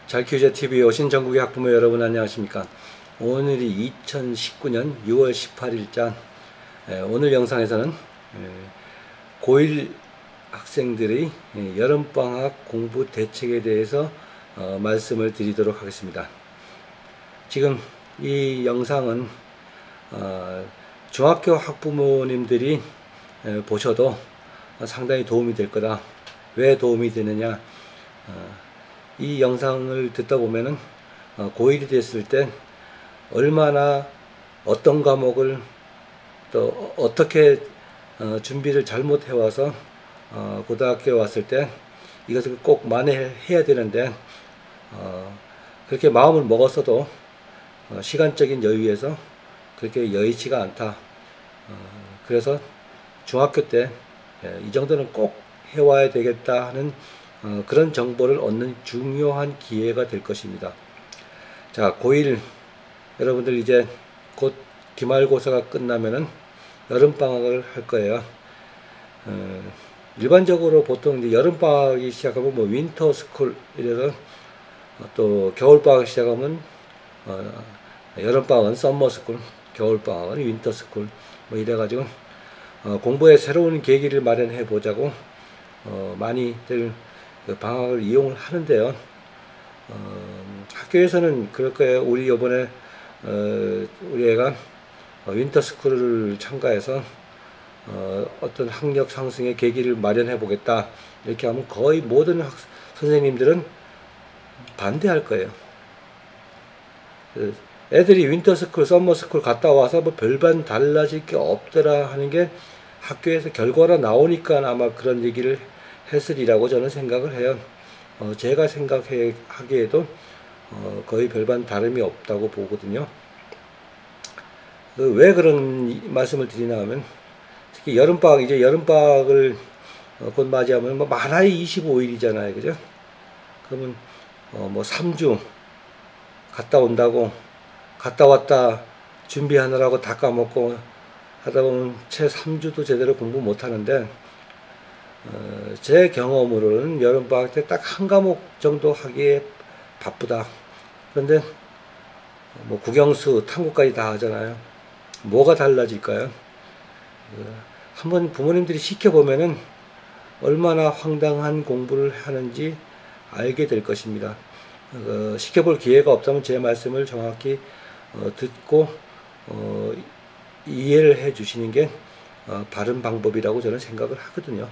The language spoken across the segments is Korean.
잘키우자TV에 오신 전국의 학부모 여러분 안녕하십니까. 오늘이 2019년 6월 18일자 오늘 영상에서는 고1 학생들의 여름방학 공부 대책에 대해서 말씀을 드리도록 하겠습니다. 지금 이 영상은 중학교 학부모님들이 보셔도 상당히 도움이 될 거다. 왜 도움이 되느냐, 이 영상을 듣다 보면은 고1이 됐을 때 얼마나 어떤 과목을 또 어떻게 준비를 잘못해 와서 고등학교에 왔을 때 이것을 꼭 만회해야 되는데 그렇게 마음을 먹었어도 시간적인 여유에서 그렇게 여의치가 않다. 그래서 중학교 때 이 정도는 꼭 해와야 되겠다 하는 그런 정보를 얻는 중요한 기회가 될 것입니다. 자, 고1 여러분들 이제 곧 기말고사가 끝나면은 여름방학을 할 거예요. 일반적으로 보통 이제 여름방학이 시작하면 뭐 윈터스쿨 이래서 또 겨울방학 시작하면 여름방학은 썸머스쿨, 겨울방학은 윈터스쿨 뭐 이래가지고 공부에 새로운 계기를 마련해 보자고 많이들 방학을 이용을 하는데요. 학교에서는 그럴 거예요. 우리 요번에 우리 애가 윈터스쿨을 참가해서 어떤 학력 상승의 계기를 마련해 보겠다 이렇게 하면 거의 모든 선생님들은 반대할 거예요. 애들이 윈터스쿨, 썸머스쿨 갔다 와서 뭐 별반 달라질 게 없더라 하는 게 학교에서 결과가 나오니까 아마 그런 얘기를 했으리라고 저는 생각을 해요. 제가 생각하기에도 거의 별반 다름이 없다고 보거든요. 왜 그런 말씀을 드리나 하면, 특히 여름방학, 이제 여름방학을 곧 맞이하면 뭐 많아야 25일이잖아요. 그죠? 그러면 뭐 3주 갔다 온다고 갔다 왔다 준비하느라고 다 까먹고 하다 보면 채 3주도 제대로 공부 못 하는데, 제 경험으로는 여름방학 때 딱 한 과목 정도 하기에 바쁘다. 그런데 뭐 국영수, 탐구까지 다 하잖아요. 뭐가 달라질까요? 한번 부모님들이 시켜보면은 얼마나 황당한 공부를 하는지 알게 될 것입니다. 시켜볼 기회가 없다면 제 말씀을 정확히 듣고 이해를 해 주시는 게 바른 방법이라고 저는 생각을 하거든요.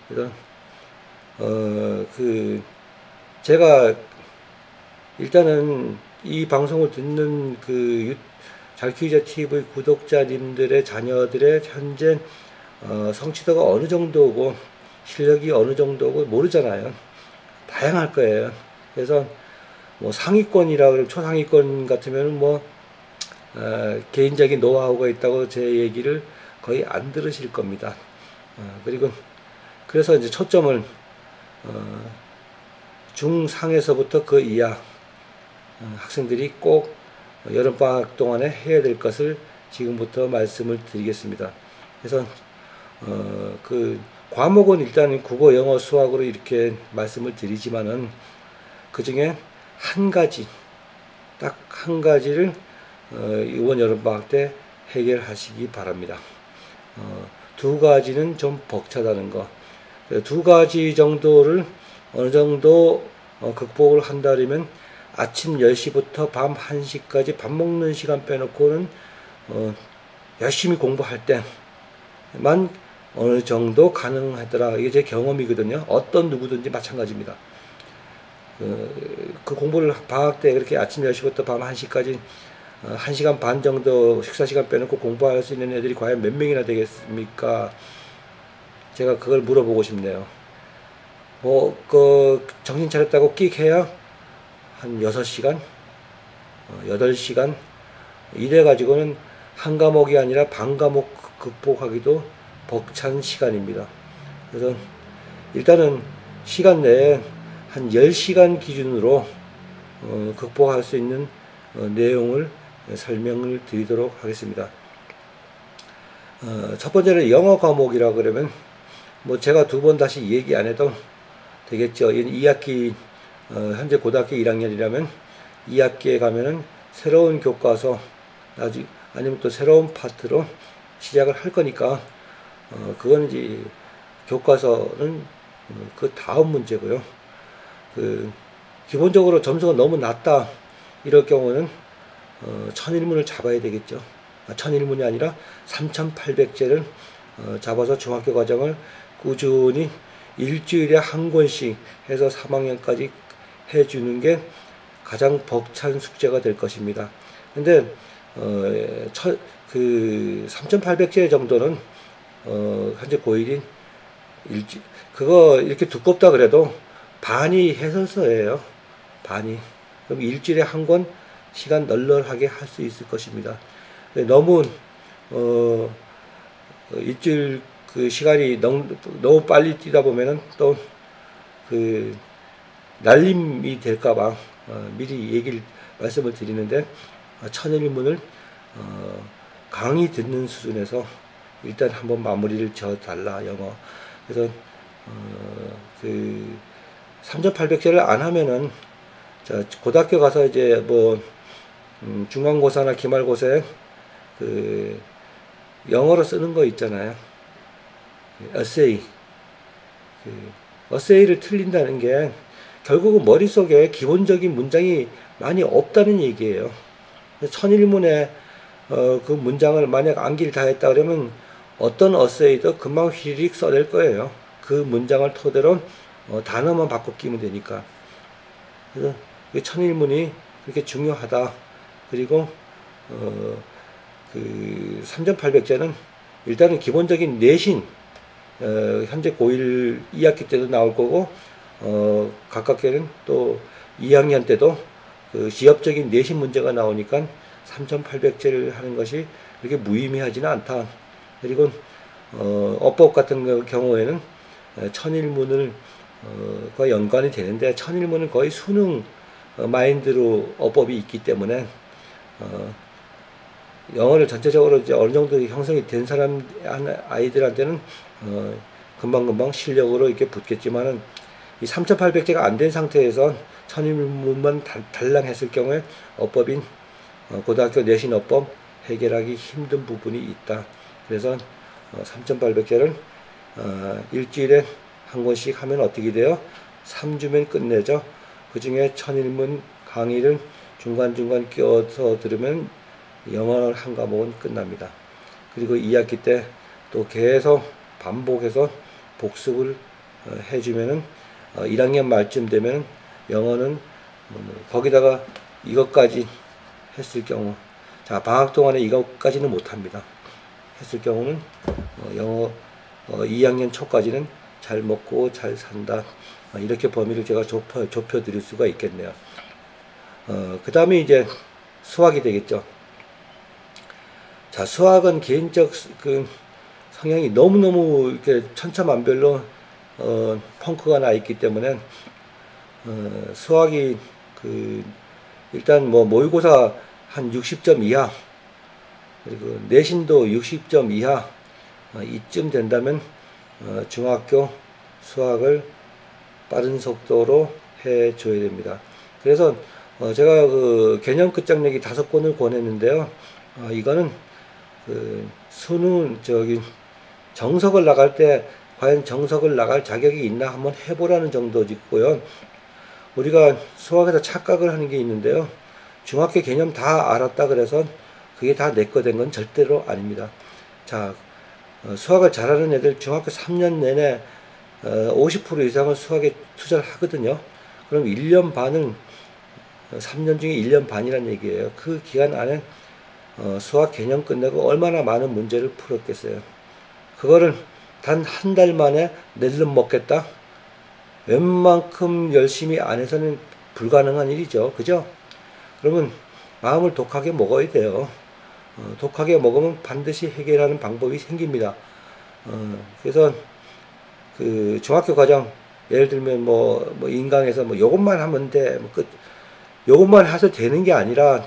그래서 제가 일단은 이 방송을 듣는 잘키우자TV 구독자님들의 자녀들의 현재 성취도가 어느 정도고 실력이 어느 정도고 모르잖아요. 다양할 거예요. 그래서 뭐 상위권이라 그러면 초상위권 같으면 뭐 개인적인 노하우가 있다고 제 얘기를 거의 안 들으실 겁니다. 그래서 이제 초점을 중상에서부터 그 이하 학생들이 꼭 여름방학 동안에 해야 될 것을 지금부터 말씀을 드리겠습니다. 그래서 그 과목은 일단 국어, 영어, 수학으로 이렇게 말씀을 드리지만은 그 중에 한 가지, 딱 한 가지를 이번 여름방학 때 해결하시기 바랍니다. 두 가지는 좀 벅차다는 거. 두 가지 정도를 어느 정도 극복을 한다면 아침 10시부터 밤 1시까지 밥 먹는 시간 빼놓고는 열심히 공부할 때만 어느 정도 가능하더라. 이게 제 경험이거든요. 어떤 누구든지 마찬가지입니다. 그 공부를 방학 때 그렇게 아침 10시부터 밤 1시까지 1시간 반 정도 식사시간 빼놓고 공부할 수 있는 애들이 과연 몇 명이나 되겠습니까? 제가 그걸 물어보고 싶네요. 정신 차렸다고 끽 해야 한 6시간, 8시간 이래가지고는 한 과목이 아니라 반 과목 극복하기도 벅찬 시간입니다. 그래서 일단은 시간 내에 한 10시간 기준으로 극복할 수 있는 내용을 설명을 드리도록 하겠습니다. 첫 번째는 영어 과목이라 그러면 뭐 제가 두 번 다시 얘기 안 해도 되겠죠. 2학기 현재 고등학교 1학년이라면 2학기에 가면은 새로운 교과서 아니면 또 새로운 파트로 시작을 할 거니까 그거는 이제 교과서는 그 다음 문제고요. 기본적으로 점수가 너무 낮다 이럴 경우는 1001문을 잡아야 되겠죠. 1001문이 아니라 3800제를 잡아서 중학교 과정을 꾸준히 일주일에 한 권씩 해서 3학년까지 해주는 게 가장 벅찬 숙제가 될 것입니다. 근데 3800제 정도는 현재 고1인 그거 이렇게 두껍다 그래도 반이 해설서예요. 반이. 그럼 일주일에 한 권 시간 널널하게 할 수 있을 것입니다. 너무 일주일 그 시간이 너무 빨리 뛰다 보면은 또 날림이 될까봐 미리 말씀을 드리는데 1001문을 강의 듣는 수준에서 일단 한번 마무리를 지어달라 영어. 그래서 3800제를 안 하면은 고등학교 가서 이제 뭐 중간고사나 기말고사에 영어로 쓰는 거 있잖아요. 에세이. 에세이를 틀린다는 게 결국은 머릿속에 기본적인 문장이 많이 없다는 얘기예요. 1001문에 그 문장을 만약 암기를 다 했다 그러면 어떤 에세이도 금방 휘리릭 써낼 거예요. 그 문장을 토대로 단어만 바꿔 끼면 되니까. 그래서 1001문이 그렇게 중요하다. 그리고 3800제는 일단은 기본적인 내신 현재 고1 2학기 때도 나올 거고 가깝게는 또 2학년 때도 지엽적인 내신 문제가 나오니까 3800제를 하는 것이 그렇게 무의미하지는 않다. 그리고 어법 같은 경우에는 1001문을 과 연관이 되는데 1001문은 거의 수능 마인드로 어법이 있기 때문에 영어를 전체적으로 이제 어느 정도 형성이 된 사람 아이들한테는 금방금방 실력으로 이렇게 붙겠지만은 이 3800제가 안 된 상태에서 1001문만 달랑 했을 경우에 어법인 고등학교 내신 어법 해결하기 힘든 부분이 있다. 그래서 3800제를 일주일에 한 권씩 하면 어떻게 돼요? 3주면 끝내죠. 그 중에 1001문 강의를 중간중간 끼워서 들으면 영어 한 과목은 끝납니다. 그리고 2학기 때 또 계속 반복해서 복습을 해주면은 1학년 말쯤 되면 영어는 거기다가 이것까지 했을 경우, 자 방학 동안에 이것까지는 못합니다. 했을 경우는 영어 2학년 초까지는 잘 먹고 잘 산다. 이렇게 범위를 제가 좁혀 드릴 수가 있겠네요. 그 다음에 이제 수학이 되겠죠. 자, 수학은 개인적 성향이 너무너무 이렇게 천차만별로 펑크가 나 있기 때문에 수학이 일단 뭐 모의고사 한 60점 이하 그리고 내신도 60점 이하 이쯤 된다면 중학교 수학을 빠른 속도로 해줘야 됩니다. 그래서 제가 개념 끝장내기 5권을 권했는데요. 이거는 수능 정석을 나갈 때 과연 정석을 나갈 자격이 있나 한번 해보라는 정도고요. 우리가 수학에서 착각을 하는 게 있는데요. 중학교 개념 다 알았다 그래서 그게 다 내 거 된 건 절대로 아닙니다. 자, 수학을 잘하는 애들 중학교 3년 내내 50% 이상은 수학에 투자를 하거든요. 그럼 1년 반은 3년 중에 1년 반이란 얘기예요. 그 기간 안에 수학 개념 끝내고 얼마나 많은 문제를 풀었겠어요. 그거를 단 한 달 만에 낼름 먹겠다? 웬만큼 열심히 안 해서는 불가능한 일이죠. 그죠? 그러면 마음을 독하게 먹어야 돼요. 독하게 먹으면 반드시 해결하는 방법이 생깁니다. 그래서 중학교 과정 예를 들면 뭐 인강에서 요것만 하면 돼. 요것만 해서 되는 게 아니라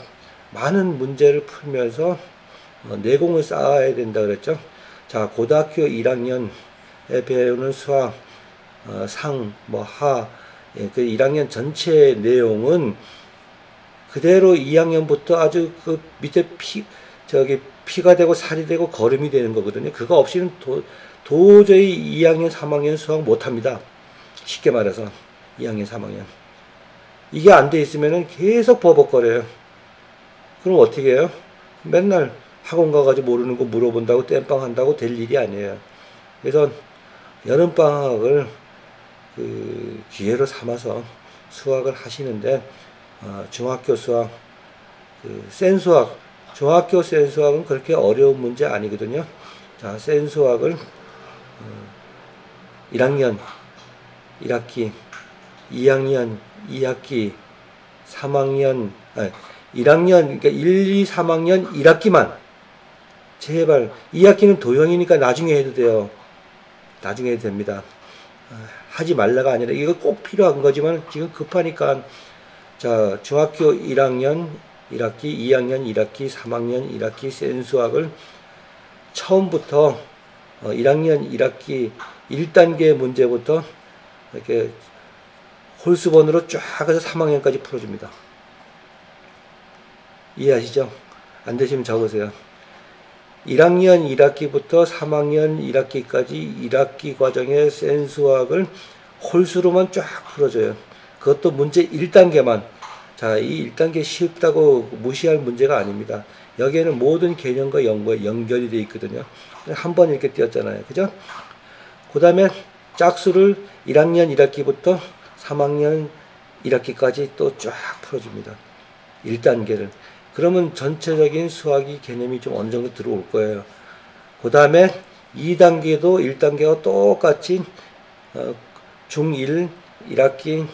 많은 문제를 풀면서 내공을 쌓아야 된다 그랬죠. 자, 고등학교 1학년에 배우는 수학 상, 하 예, 그 1학년 전체 내용은 그대로 2학년부터 아주 그 밑에 피가 되고 살이 되고 거름이 되는 거거든요. 그거 없이는 도저히 2학년, 3학년 수학 못합니다. 쉽게 말해서 2학년, 3학년. 이게 안 돼 있으면은 계속 버벅거려요. 그럼 어떻게 해요? 맨날 학원 가가지고 모르는 거 물어본다고 땜빵 한다고 될 일이 아니에요. 그래서 여름방학을 그 기회로 삼아서 수학을 하시는데, 중학교 수학, 센 수학, 중학교 센 수학은 그렇게 어려운 문제 아니거든요. 자, 센 수학을 1학년 1학기, 2학년 2학기, 3학년, 1학년, 그러니까 1, 2, 3학년 1학기만. 제발, 2학기는 도형이니까 나중에 해도 돼요. 나중에 해도 됩니다. 하지 말라가 아니라, 이거 꼭 필요한 거지만, 지금 급하니까, 자, 중학교 1학년 1학기, 2학년 1학기, 3학년 1학기 센 수학을 처음부터 1학년 1학기 1단계 문제부터 이렇게 홀수번으로 쫙 해서 3학년까지 풀어줍니다. 이해하시죠? 안 되시면 적으세요. 1학년 1학기부터 3학년 1학기까지 1학기 과정의 센 수학을 홀수로만 쫙 풀어줘요. 그것도 문제 1단계만. 자, 이 1단계 쉽다고 무시할 문제가 아닙니다. 여기에는 모든 개념과 연결이 되어 있거든요. 한 번 이렇게 띄었잖아요. 그죠? 그 다음에 짝수를 1학년 1학기부터 3학년 1학기까지 또 쫙 풀어줍니다. 1단계를. 그러면 전체적인 수학이 개념이 좀 어느 정도 들어올 거예요. 그 다음에 2단계도 1단계와 똑같이 중1 1학기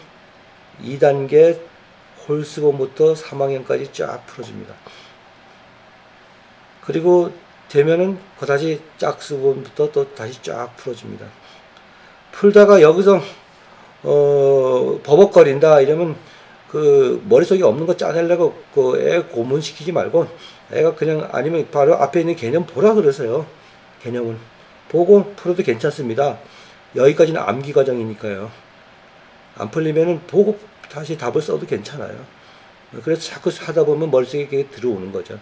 2단계 홀수본부터 3학년까지 쫙 풀어줍니다. 그리고 되면은 다시 짝수본부터 또 다시 쫙 풀어줍니다. 풀다가 여기서 버벅거린다 이러면 그 머릿속에 없는 거 짜내려고 그 애 고문시키지 말고 애가 그냥 아니면 바로 앞에 있는 개념 보라 그러세요. 개념을 보고 풀어도 괜찮습니다. 여기까지는 암기 과정이니까요. 안 풀리면은 보고 다시 답을 써도 괜찮아요. 그래서 자꾸 하다 보면 머릿속에 그게 들어오는 거죠.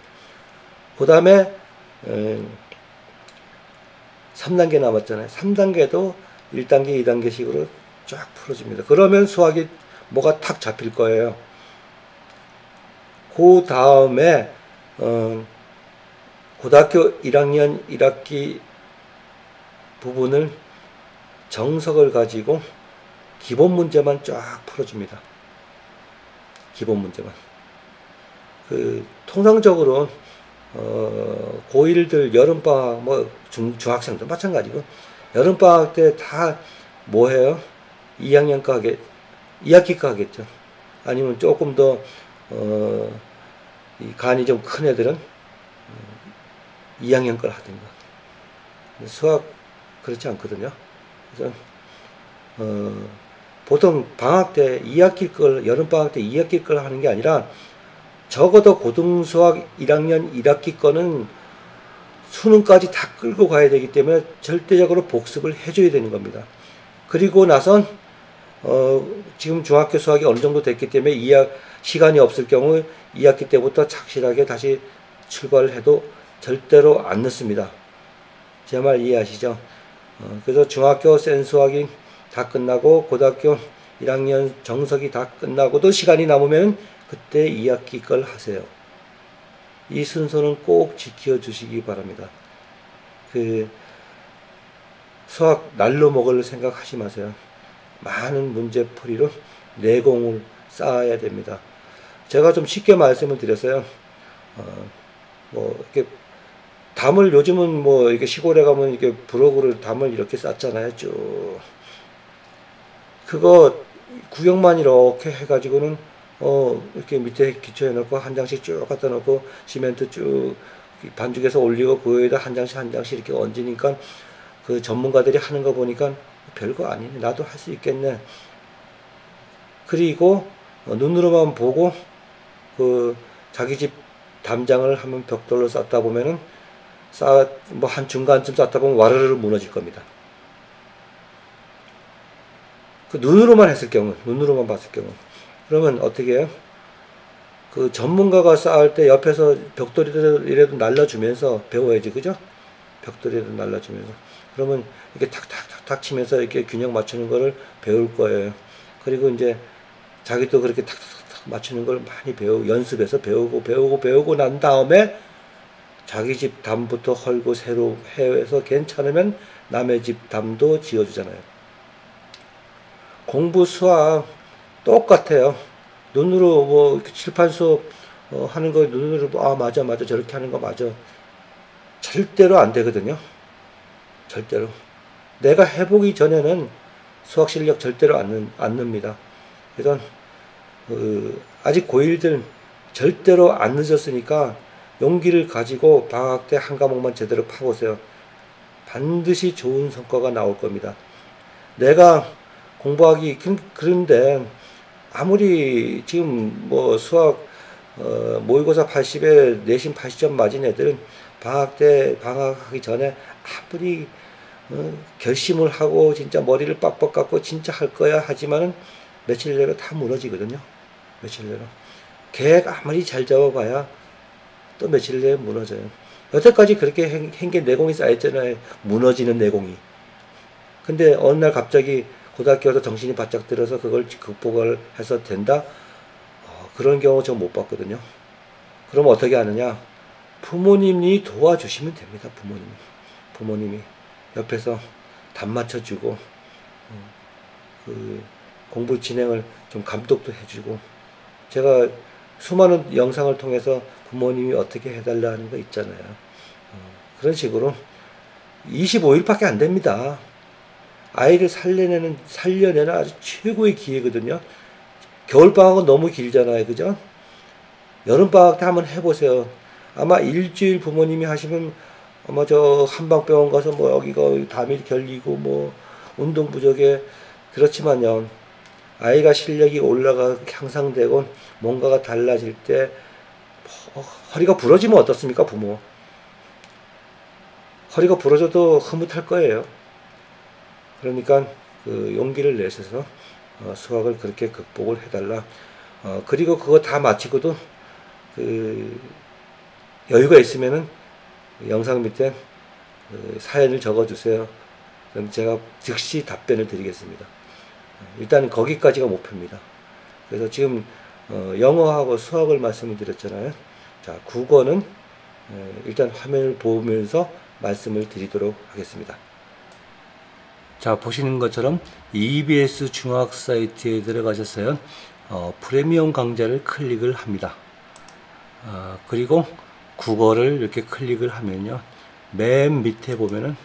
그 다음에 3단계 남았잖아요. 3단계도 1단계, 2단계식으로 쫙 풀어줍니다. 그러면 수학이 뭐가 탁 잡힐 거예요. 그 다음에 고등학교 1학년 1학기 부분을 정석을 가지고 기본 문제만 쫙 풀어줍니다. 기본 문제만. 통상적으로 고1들 여름방학, 중학생도 마찬가지고, 여름방학 때 다 뭐 해요? 2학기과 하겠죠. 아니면 조금 더, 간이 좀 큰 애들은 2학년 걸 하든가. 수학 그렇지 않거든요. 그래서, 보통 방학 때 2학기 걸, 여름방학 때 2학기 걸 하는 게 아니라, 적어도 고등수학 1학년 1학기 거는 수능까지 다 끌고 가야 되기 때문에 절대적으로 복습을 해줘야 되는 겁니다. 그리고 나선 지금 중학교 수학이 어느 정도 됐기 때문에 시간이 없을 경우 2학기 때부터 착실하게 다시 출발을 해도 절대로 안 늦습니다. 제 말 이해하시죠? 그래서 중학교 센 수학이 다 끝나고 고등학교 1학년 정석이 다 끝나고도 시간이 남으면 그때 2학기 걸 하세요. 이 순서는 꼭 지켜주시기 바랍니다. 수학 날로 먹을 생각하지 마세요. 많은 문제풀이로 내공을 쌓아야 됩니다. 제가 좀 쉽게 말씀을 드렸어요. 이렇게 담을 요즘은 이렇게 시골에 가면 이렇게 브로그를 담을 이렇게 쌌잖아요. 쭉. 그거 구경만 이렇게 해가지고는 이렇게 밑에 기초해 놓고 한 장씩 쭉 갖다 놓고 시멘트 쭉 반죽해서 올리고 그 위에다 한 장씩 이렇게 얹으니까 그 전문가들이 하는 거 보니까 별거 아니네. 나도 할 수 있겠네. 그리고 눈으로만 보고 그 자기 집 담장을 한번 벽돌로 쌓다 보면은 한 중간쯤 쌓다 보면 와르르 무너질 겁니다. 그 눈으로만 했을 경우, 눈으로만 봤을 경우, 그러면 어떻게 해요? 그 전문가가 쌓을 때 옆에서 벽돌이라도 날라주면서 배워야지, 그죠? 벽돌이라도 날라주면서. 그러면 이렇게 탁탁탁탁 치면서 이렇게 균형 맞추는 거를 배울 거예요. 그리고 이제 자기도 그렇게 탁탁탁 맞추는 걸 많이 연습해서 배우고 난 다음에 자기 집 담부터 헐고 새로 해서 괜찮으면 남의 집 담도 지어주잖아요. 공부 수학 똑같아요. 눈으로 뭐 칠판 수업 하는 거 눈으로 아 맞아 저렇게 하는 거 맞아. 절대로 안 되거든요. 절대로. 내가 해보기 전에는 수학 실력 절대로 안 늡니다. 그래서 아직 고1들 절대로 안 늦었으니까 용기를 가지고 방학 때 한 과목만 제대로 파보세요. 반드시 좋은 성과가 나올 겁니다. 내가 공부하기 그런데 아무리 지금 뭐 수학 모의고사 80에 내신 80점 맞은 애들은 방학하기 전에 아무리 결심을 하고 진짜 머리를 빡빡 깎고 진짜 할 거야 하지만은 며칠 내로 다 무너지거든요. 며칠 내로. 계획 아무리 잘 잡아봐야 또 며칠 내에 무너져요. 여태까지 그렇게 한 게 내공이 쌓였잖아요. 무너지는 내공이. 근데 어느 날 갑자기 고등학교에서 정신이 바짝 들어서 그걸 극복을 해서 된다? 그런 경우 저 못 봤거든요. 그럼 어떻게 하느냐? 부모님이 도와주시면 됩니다. 부모님이 옆에서 답 맞춰주고 그 공부 진행을 좀 감독도 해주고, 제가 수많은 영상을 통해서 부모님이 어떻게 해달라 하는 거 있잖아요. 그런 식으로 25일밖에 안 됩니다. 아이를 살려내는 아주 최고의 기회거든요. 겨울방학은 너무 길잖아요. 그죠? 여름방학 때 한번 해보세요. 아마 일주일 부모님이 하시면 아마 저 한방병원 가서 뭐 여기가 담이 결리고 뭐 운동 부족에, 그렇지만요. 아이가 실력이 향상되고 뭔가가 달라질 때 허리가 부러지면 어떻습니까, 부모? 허리가 부러져도 흐뭇할 거예요. 그러니까 그 용기를 내셔서 수학을 그렇게 극복을 해달라. 그리고 그거 다 마치고도 그 여유가 있으면은 영상 밑에 사연을 적어주세요. 그럼 제가 즉시 답변을 드리겠습니다. 일단 거기까지가 목표입니다. 그래서 지금 영어하고 수학을 말씀을 드렸잖아요. 자, 국어는 일단 화면을 보면서 말씀을 드리도록 하겠습니다. 자, 보시는 것처럼 EBS 중학 사이트에 들어가셔서요. 프리미엄 강좌를 클릭을 합니다. 그리고 국어를 이렇게 클릭을 하면요. 맨 밑에 보면은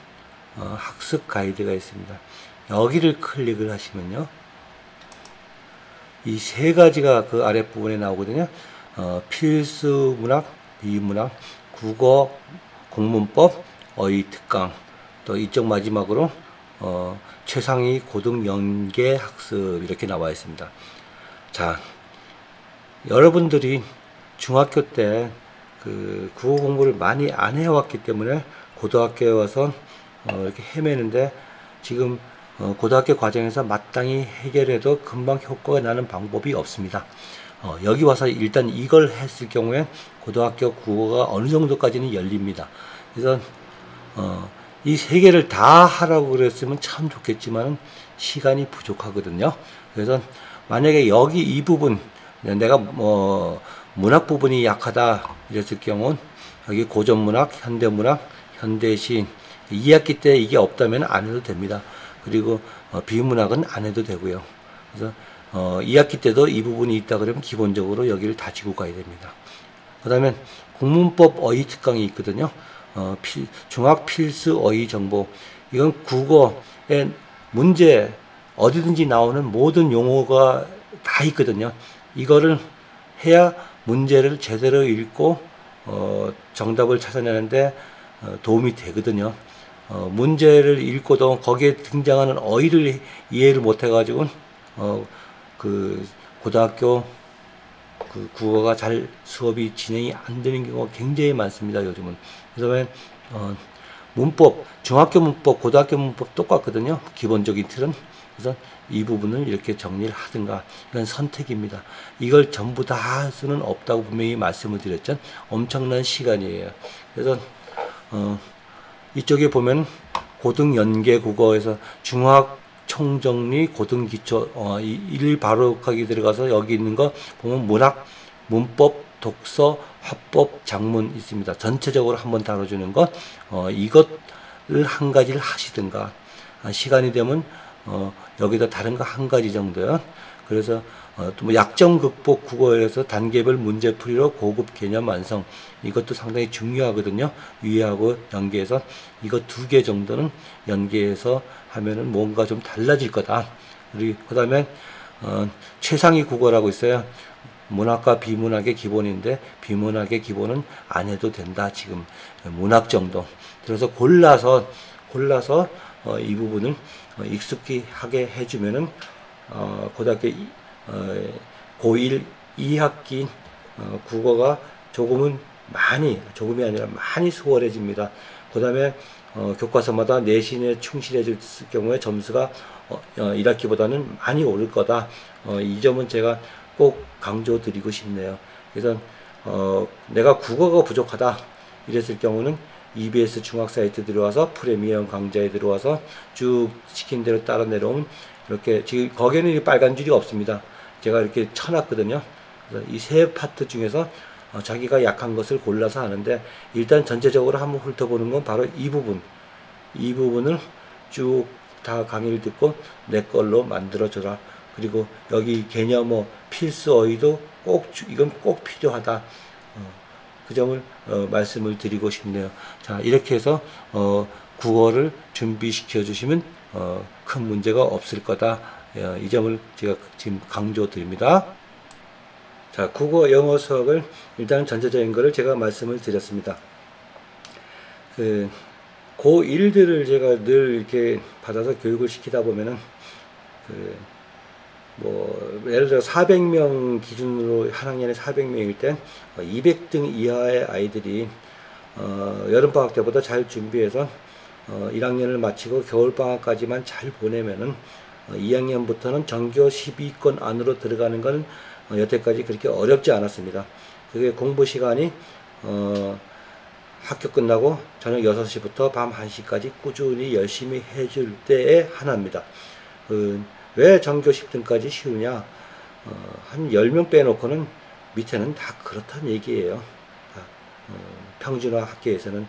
학습 가이드가 있습니다. 여기를 클릭을 하시면요. 이 세 가지가 그 아랫부분에 나오거든요. 필수 문학, 비문학, 국어, 국문법, 어휘 특강, 또 이쪽 마지막으로 최상위 고등 연계 학습 이렇게 나와 있습니다. 자, 여러분들이 중학교 때 그 국어 공부를 많이 안 해왔기 때문에 고등학교에 와서 이렇게 헤매는데, 지금 고등학교 과정에서 마땅히 해결해도 금방 효과가 나는 방법이 없습니다. 여기 와서 일단 이걸 했을 경우에 고등학교 국어가 어느 정도까지는 열립니다. 그래서 이 세 개를 다 하라고 그랬으면 참 좋겠지만 시간이 부족하거든요. 그래서 만약에 여기 이 부분 내가 문학 부분이 약하다 이랬을 경우는 여기 고전문학, 현대문학, 현대시 2학기 때 이게 없다면 안 해도 됩니다. 그리고 비문학은 안 해도 되고요. 그래서 2학기 때도 이 부분이 있다 그러면 기본적으로 여기를 다지고 가야 됩니다. 그 다음에 국문법 어휘 특강이 있거든요. 중학 필수 어휘 정보. 이건 국어의 문제 어디든지 나오는 모든 용어가 다 있거든요. 이거를 해야 문제를 제대로 읽고 정답을 찾아내는데 도움이 되거든요. 문제를 읽고도 거기에 등장하는 어휘를 이해를 못해가지고 그 고등학교 그 국어가 잘 수업이 진행이 안 되는 경우가 굉장히 많습니다. 요즘은. 그래서 문법, 중학교 문법, 고등학교 문법 똑같거든요. 기본적인 틀은. 그래서 이 부분을 이렇게 정리를 하든가, 이건 선택입니다. 이걸 전부 다 할 수는 없다고 분명히 말씀을 드렸죠. 엄청난 시간이에요. 그래서 이쪽에 보면 고등연계 국어에서 중학 총정리 고등기초 일 바로 거기 들어가서 여기 있는 거 보면 문학, 문법, 독서, 화법, 작문 있습니다. 전체적으로 한번 다뤄주는 것, 이것을 한 가지를 하시든가, 시간이 되면 여기다 다른 거 한 가지 정도요. 그래서 또 뭐 약점 극복 국어에서 단계별 문제풀이로 고급 개념 완성, 이것도 상당히 중요하거든요. 위하고 연계해서 이거 2개 정도는 연계해서 하면은 뭔가 좀 달라질 거다. 그리고 그다음에 최상위 국어라고 있어요. 문학과 비문학의 기본인데 비문학의 기본은 안 해도 된다. 지금 문학 정도. 그래서 골라서 이 부분을 익숙히 하게 해주면은 고등학교 고1 2학기 국어가 조금이 아니라 많이 수월해집니다. 그 다음에 교과서마다 내신에 충실해질 경우에 점수가 1학기보다는 많이 오를 거다. 이 점은 제가 꼭 강조드리고 싶네요. 그래서 내가 국어가 부족하다 이랬을 경우는 EBS 중학 사이트 들어와서 프리미엄 강좌에 들어와서 쭉 시킨 대로 따라 내려오면 이렇게, 지금 거기에는 빨간 줄이 없습니다. 제가 이렇게 쳐놨거든요. 그래서 이 세 파트 중에서 자기가 약한 것을 골라서 하는데, 일단 전체적으로 한번 훑어보는 건 바로 이 부분을 쭉 다 강의를 듣고 내 걸로 만들어줘라. 그리고 여기 개념어 필수 어휘도 이건 꼭 필요하다. 그 점을 말씀을 드리고 싶네요. 자, 이렇게 해서 국어를 준비시켜 주시면 큰 문제가 없을 거다. 이 점을 제가 지금 강조드립니다. 자, 국어 영어 수학을 일단 전체적인 거를 제가 말씀을 드렸습니다. 고1들을 제가 늘 이렇게 받아서 교육을 시키다 보면은 예를 들어 400명 기준으로 한 학년에 400명일 때 200등 이하의 아이들이 여름방학 때보다 잘 준비해서 1학년을 마치고 겨울방학까지만 잘 보내면은 2학년부터는 전교 10위권 안으로 들어가는 건 여태까지 그렇게 어렵지 않았습니다. 그게 공부 시간이 학교 끝나고 저녁 6시부터 밤 1시까지 꾸준히 열심히 해줄 때의 하나입니다. 왜 전교 10등까지 쉬우냐? 한 10명 빼놓고는 밑에는 다 그렇다는 얘기예요. 평준화 학계에서는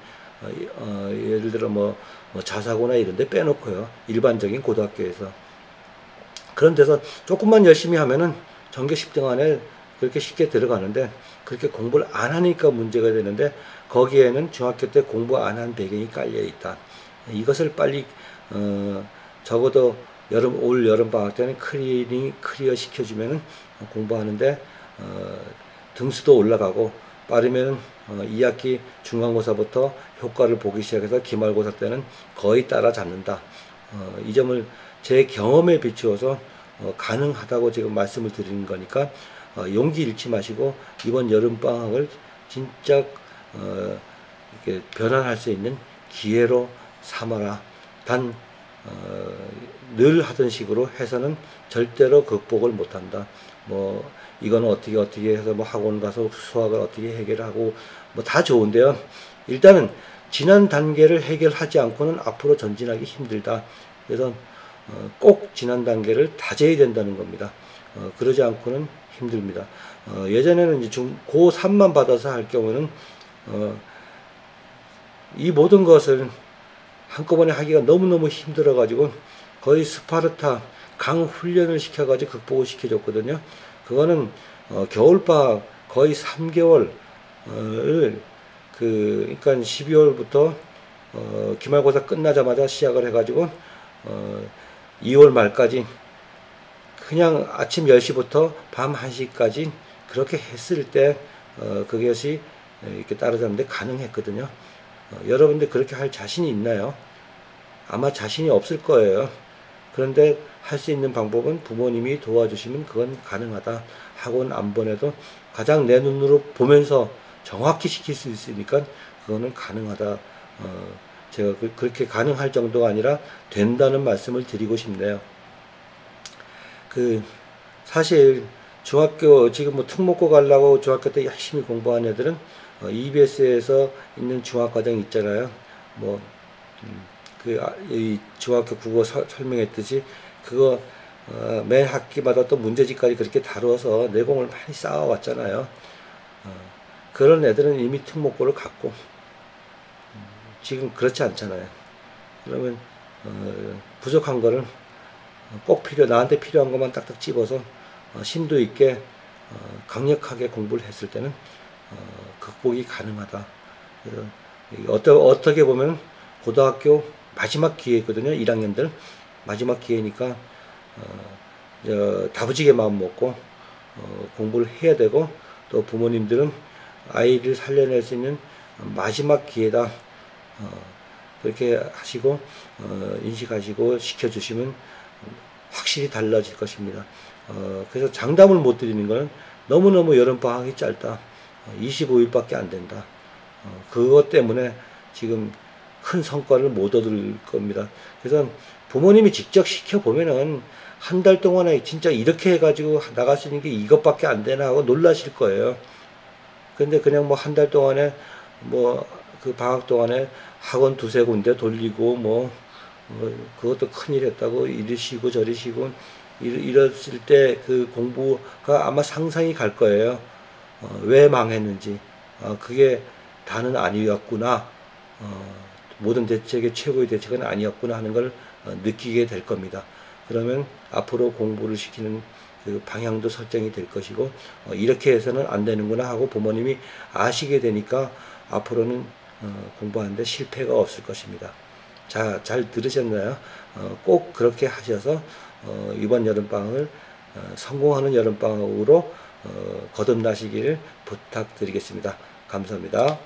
예를 들어 뭐 자사고나 이런 데 빼놓고요. 일반적인 고등학교에서. 그런 데서 조금만 열심히 하면은 전교 10등 안에 그렇게 쉽게 들어가는데, 그렇게 공부를 안 하니까 문제가 되는데, 거기에는 중학교 때 공부 안 한 배경이 깔려 있다. 이것을 빨리 적어도 올 여름 방학 때는 클리어 시켜주면은 공부하는데 등수도 올라가고, 빠르면 2학기 중간고사부터 효과를 보기 시작해서 기말고사 때는 거의 따라잡는다. 이 점을 제 경험에 비추어서 가능하다고 지금 말씀을 드리는 거니까 용기 잃지 마시고 이번 여름방학을 진짜 이렇게 변환할 수 있는 기회로 삼아라. 단 늘 하던 식으로 해서는 절대로 극복을 못한다. 뭐 이거는 어떻게 해서 뭐 학원 가서 수학을 어떻게 해결하고 뭐 다 좋은데요. 일단은 지난 단계를 해결하지 않고는 앞으로 전진하기 힘들다. 그래서 꼭 지난 단계를 다져야 된다는 겁니다. 그러지 않고는 힘듭니다. 예전에는 이제 고3만 받아서 할 경우는 이 모든 것을 한꺼번에 하기가 너무너무 힘들어 가지고 거의 스파르타 강 훈련을 시켜 가지고 극복을 시켜줬거든요. 그거는 겨울방학 거의 3개월을 그러니까 12월부터 기말고사 끝나자마자 시작을 해 가지고 2월 말까지 그냥 아침 10시부터 밤 1시까지 그렇게 했을 때 그것이 이렇게 따라잡는데 가능했거든요. 여러분들 그렇게 할 자신이 있나요? 아마 자신이 없을 거예요. 그런데 할 수 있는 방법은 부모님이 도와주시면 그건 가능하다. 학원 안 보내도 가장 내 눈으로 보면서 정확히 시킬 수 있으니까 그거는 가능하다. 제가 그렇게 가능할 정도가 아니라 된다는 말씀을 드리고 싶네요. 그 사실 중학교 지금 뭐 특목고 가려고 중학교 때 열심히 공부한 애들은 EBS에서 있는 중학과정 있잖아요. 뭐 이 중학교 국어 설명했듯이 그거 매 학기마다 또 문제집까지 그렇게 다루어서 내공을 많이 쌓아왔잖아요. 그런 애들은 이미 특목고를 갔고 지금 그렇지 않잖아요. 그러면 부족한 거를 꼭 나한테 필요한 것만 딱딱 집어서 심도 있게 강력하게 공부를 했을 때는 극복이 가능하다. 그래서 어떻게 보면 고등학교 마지막 기회거든요. 1학년들 마지막 기회니까 다부지게 마음 먹고 공부를 해야 되고, 또 부모님들은 아이를 살려낼 수 있는 마지막 기회다. 그렇게 하시고 인식하시고 시켜주시면 확실히 달라질 것입니다. 그래서 장담을 못 드리는 것은 너무너무 여름방학이 짧다. 25일밖에 안 된다. 그것 때문에 지금 큰 성과를 못 얻을 겁니다. 그래서 부모님이 직접 시켜보면은 한 달 동안에 진짜 이렇게 해가지고 나갈 수 있는 게 이것밖에 안 되나 하고 놀라실 거예요. 근데 그냥 뭐 한 달 동안에 뭐 그 방학 동안에 학원 두세 군데 돌리고 뭐 그것도 큰일 했다고 이러시고 저러시고 이랬을 때 그 공부가 아마 상상이 갈 거예요. 왜 망했는지. 그게 다는 아니었구나. 모든 대책의 최고의 대책은 아니었구나 하는 걸 느끼게 될 겁니다. 그러면 앞으로 공부를 시키는 그 방향도 설정이 될 것이고, 이렇게 해서는 안 되는구나 하고 부모님이 아시게 되니까 앞으로는 공부하는데 실패가 없을 것입니다. 자, 잘 들으셨나요? 꼭 그렇게 하셔서 이번 여름방학을 성공하는 여름방학으로 거듭나시기를 부탁드리겠습니다. 감사합니다.